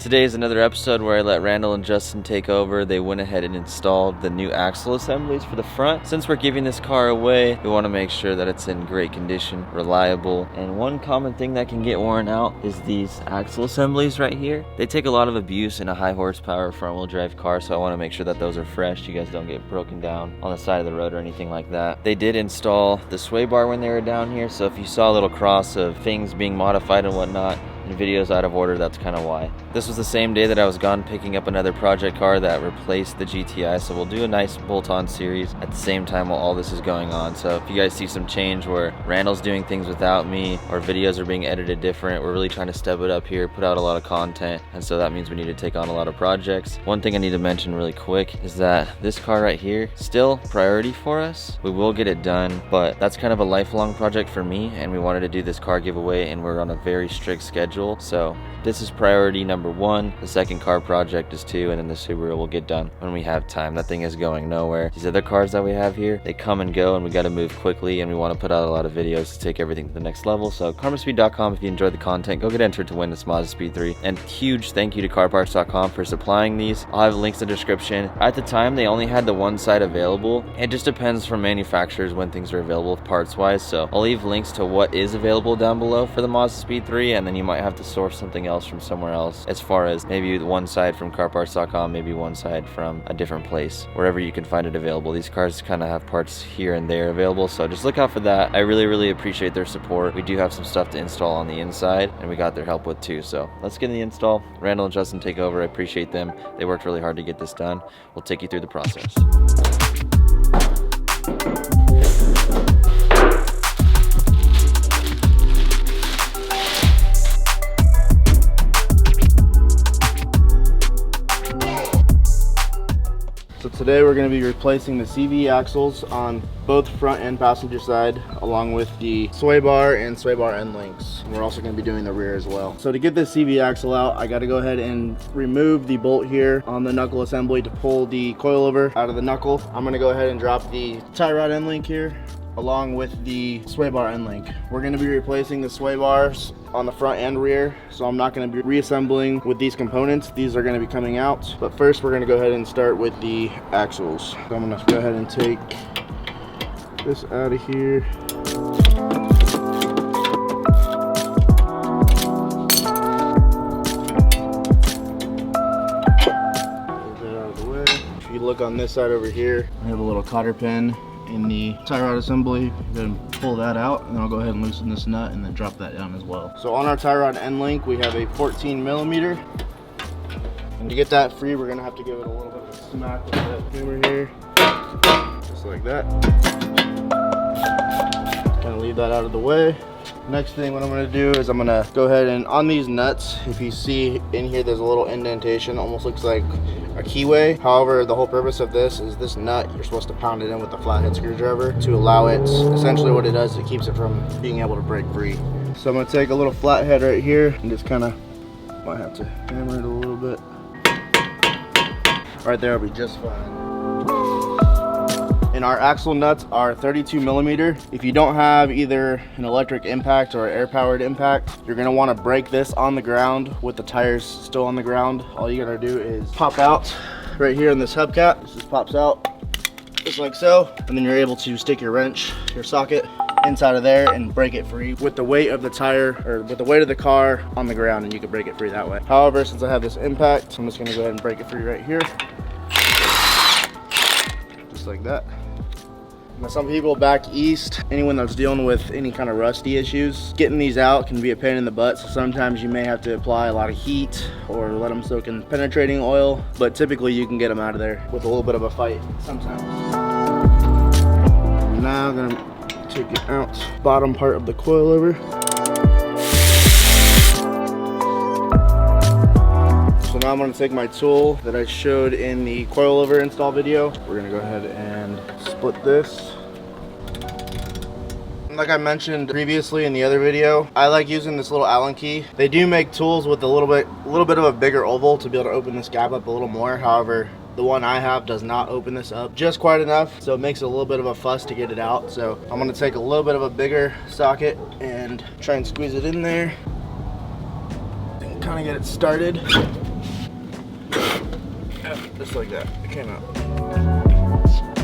Today is another episode where I let Randall and Justin take over. They went ahead and installed the new axle assemblies for the front. Since we're giving this car away, we want to make sure that it's in great condition, reliable. And one common thing that can get worn out is these axle assemblies right here. They take a lot of abuse in a high horsepower front wheel drive car, so I want to make sure that those are fresh. You guys don't get broken down on the side of the road or anything like that. They did install the sway bar when they were down here, so if you saw a little cross of things being modified and whatnot, and videos out of order, that's kind of why. This was the same day that I was gone picking up another project car that replaced the GTI, so we'll do a nice bolt-on series at the same time while all this is going on. So if you guys see some change where Randall's doing things without me or videos are being edited different, we're really trying to step it up here, put out a lot of content, and so that means we need to take on a lot of projects. One thing I need to mention really quick is that this car right here, still priority for us. We will get it done, but that's kind of a lifelong project for me, and we wanted to do this car giveaway, and we're on a very strict schedule. So this is priority number one. The second car project is 2, and then the Subaru will get done when we have time. That thing is going nowhere. These other cars that we have here, they come and go, and we got to move quickly, and we want to put out a lot of videos to take everything to the next level. So Mazdaspeed3, if you enjoyed the content, go get entered to win this Mazdaspeed3. And huge thank you to carparts.com for supplying these. I'll have links in the description. At the time, they only had the one side available. It just depends from manufacturers when things are available parts wise. So I'll leave links to what is available down below for the Mazdaspeed3, and then you might have to source something else from somewhere else, as far as maybe one side from carparts.com, maybe one side from a different place, wherever you can find it available. These cars kind of have parts here and there available, so just look out for that. I really appreciate their support. We do have some stuff to install on the inside, and we got their help with too. So let's get in the install. Randall and Justin take over. I appreciate them. They worked really hard to get this done. We'll take you through the process. So today we're going to be replacing the CV axles on both front and passenger side, along with the sway bar and sway bar end links. And we're also going to be doing the rear as well. So to get this CV axle out, I got to go ahead and remove the bolt here on the knuckle assembly to pull the coilover out of the knuckle. I'm going to go ahead and drop the tie rod end link here along with the sway bar end link. We're going to be replacing the sway bars on the front and rear, so I'm not going to be reassembling with these components. These are going to be coming out, but first we're going to go ahead and start with the axles. So I'm going to go ahead and take this out of here. Get that out of the way. If you look on this side over here, I have a little cotter pin in the tie rod assembly. Then pull that out, and then I'll go ahead and loosen this nut and then drop that down as well. So on our tie rod end link, we have a 14 millimeter. And to get that free, we're gonna have to give it a little bit of a smack with that hammer here, just like that. Kind of leave that out of the way. Next thing, what I'm going to do is I'm going to go ahead and on these nuts, if you see in here, there's a little indentation, almost looks like a keyway. However, the whole purpose of this is this nut, you're supposed to pound it in with a flathead screwdriver to allow it, essentially what it does, it keeps it from being able to break free. So I'm going to take a little flathead right here and just kind of, might have to hammer it a little bit. Right there will be just fine. And our axle nuts are 32 millimeter. If you don't have either an electric impact or air powered impact, you're gonna wanna break this on the ground with the tires still on the ground. All you gotta do is pop out right here in this hubcap. This just pops out just like so. And then you're able to stick your wrench, your socket inside of there and break it free with the weight of the tire, or with the weight of the car on the ground, and you can break it free that way. However, since I have this impact, I'm just gonna go ahead and break it free right here. Just like that. Now, some people back east, anyone that's dealing with any kind of rusty issues, getting these out can be a pain in the butt. So sometimes you may have to apply a lot of heat or let them soak in penetrating oil, but typically you can get them out of there with a little bit of a fight sometimes. Now I'm gonna take it out, bottom part of the coilover. So now I'm going to take my tool that I showed in the coilover install video. We're going to go ahead and split this. Like I mentioned previously in the other video, I like using this little Allen key. They do make tools with a little bit of a bigger oval to be able to open this gap up a little more. However, the one I have does not open this up just quite enough, so it makes it a little bit of a fuss to get it out. So I'm going to take a little bit of a bigger socket and try and squeeze it in there and kind of get it started. Just like that, it came out.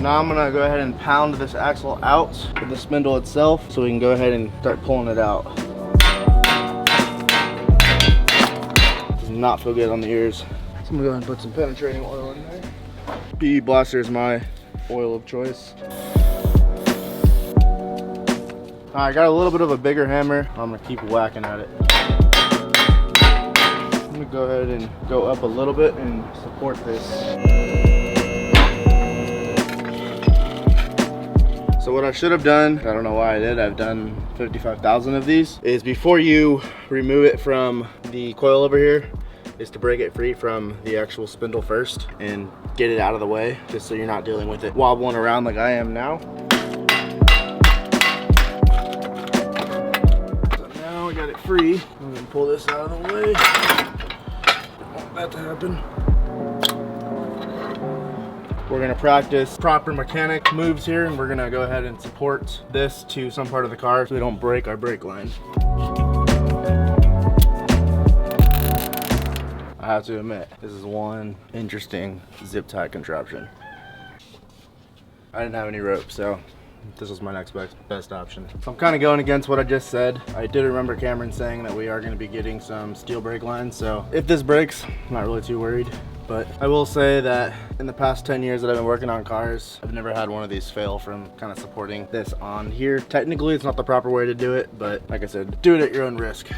Now I'm gonna go ahead and pound this axle out with the spindle itself so we can go ahead and start pulling it out. Does not feel good on the ears. So I'm gonna go ahead and put some penetrating oil in there. PE Blaster is my oil of choice. I got a little bit of a bigger hammer. I'm gonna keep whacking at it. I'm gonna go ahead and go up a little bit and support this. So what I should have done, I don't know why I did, I've done 55,000 of these, is before you remove it from the coil over here, is to break it free from the actual spindle first and get it out of the way, just so you're not dealing with it wobbling around like I am now. So now we got it free. I'm gonna pull this out of the way. Don't want that to happen. We're gonna practice proper mechanic moves here, and we're gonna go ahead and support this to some part of the car so we don't break our brake line. I have to admit, this is one interesting zip tie contraption. I didn't have any rope, so this was my next best option. So I'm kind of going against what I just said. I did remember Cameron saying that we are going to be getting some steel brake lines, so if this breaks, I'm not really too worried. But I will say that in the past 10 years that I've been working on cars, I've never had one of these fail from kind of supporting this on here. Technically, it's not the proper way to do it, but like I said, do it at your own risk.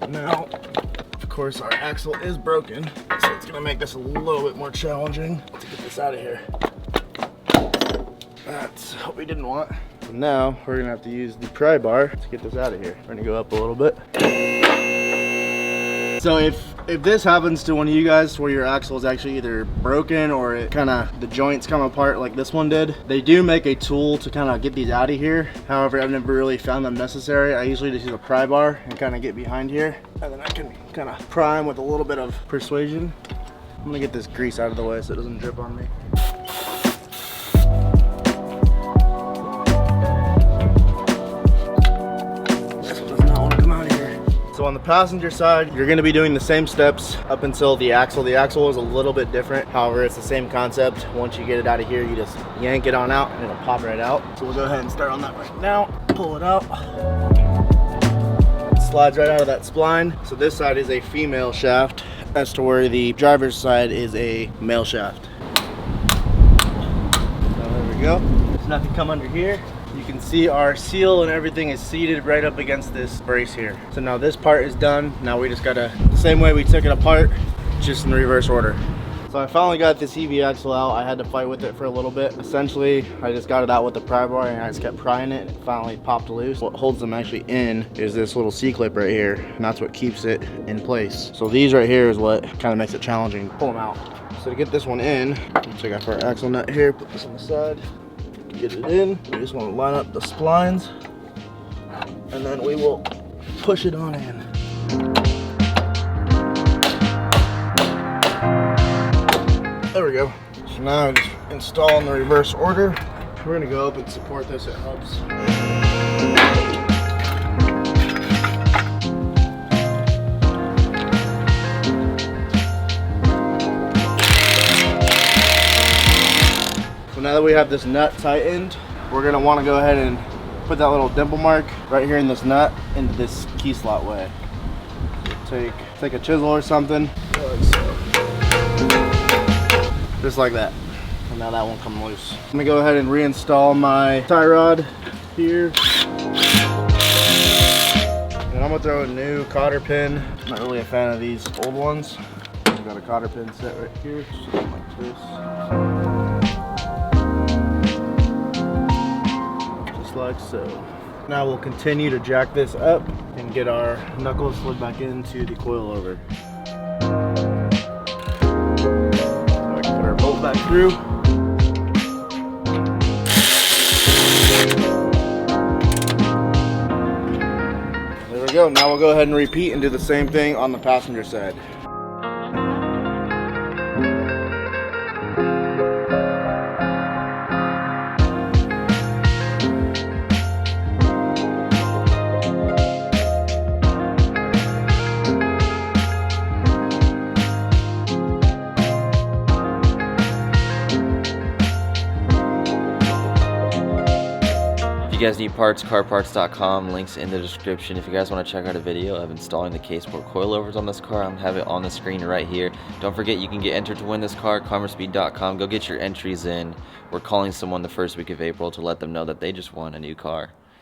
So now, of course, our axle is broken, so it's gonna make this a little bit more challenging to get this out of here. That's what we didn't want. So now we're gonna have to use the pry bar to get this out of here. We're gonna go up a little bit. So if this happens to one of you guys where your axle is actually either broken or it the joints come apart like this one did, they do make a tool to kind of get these out of here. However, I've never really found them necessary. I usually just use a pry bar and kind of get behind here, and then I can kind of pry them with a little bit of persuasion. I'm gonna get this grease out of the way so it doesn't drip on me. So on the passenger side, you're gonna be doing the same steps up until the axle. The axle is a little bit different. However, it's the same concept. Once you get it out of here, you just yank it on out and it'll pop right out. So we'll go ahead and start on that right now. Pull it out. It slides right out of that spline. So this side is a female shaft as to where the driver's side is a male shaft. So there we go. There's nothing come under here. You can see our seal and everything is seated right up against this brace here. So now this part is done. Now we just gotta, the same way we took it apart, just in reverse order. So I finally got this EV axle out. I had to fight with it for a little bit. Essentially, I just got it out with the pry bar and I just kept prying it. It finally popped loose. What holds them actually in is this little C-clip right here, and that's what keeps it in place. So these right here is what kind of makes it challenging to pull them out. So to get this one in, let's take off our axle nut here, put this on the side. Get it in. We just want to line up the splines, and then we will push it on in. There we go. So now I just install in the reverse order. We're gonna go up and support this at hubs. So now that we have this nut tightened, we're gonna wanna go ahead and put that little dimple mark right here in this nut into this key slot way. So take a chisel or something, like so. Just like that. And now that won't come loose. I'm gonna go ahead and reinstall my tie rod here. And I'm gonna throw a new cotter pin. I'm not really a fan of these old ones. I've got a cotter pin set right here, something like this. Like so. Now we'll continue to jack this up and get our knuckles slid back into the coilover. So I can put our bolt back through. There we go. Now we'll go ahead and repeat and do the same thing on the passenger side. you guys need parts, carparts.com, links in the description. If you guys want to check out a video of installing the K-Sport coilovers on this car, I'm gonna have it on the screen right here. Don't forget you can get entered to win this car, Mazdaspeed3.com. Go get your entries in. We're calling someone the first week of April to let them know that they just won a new car.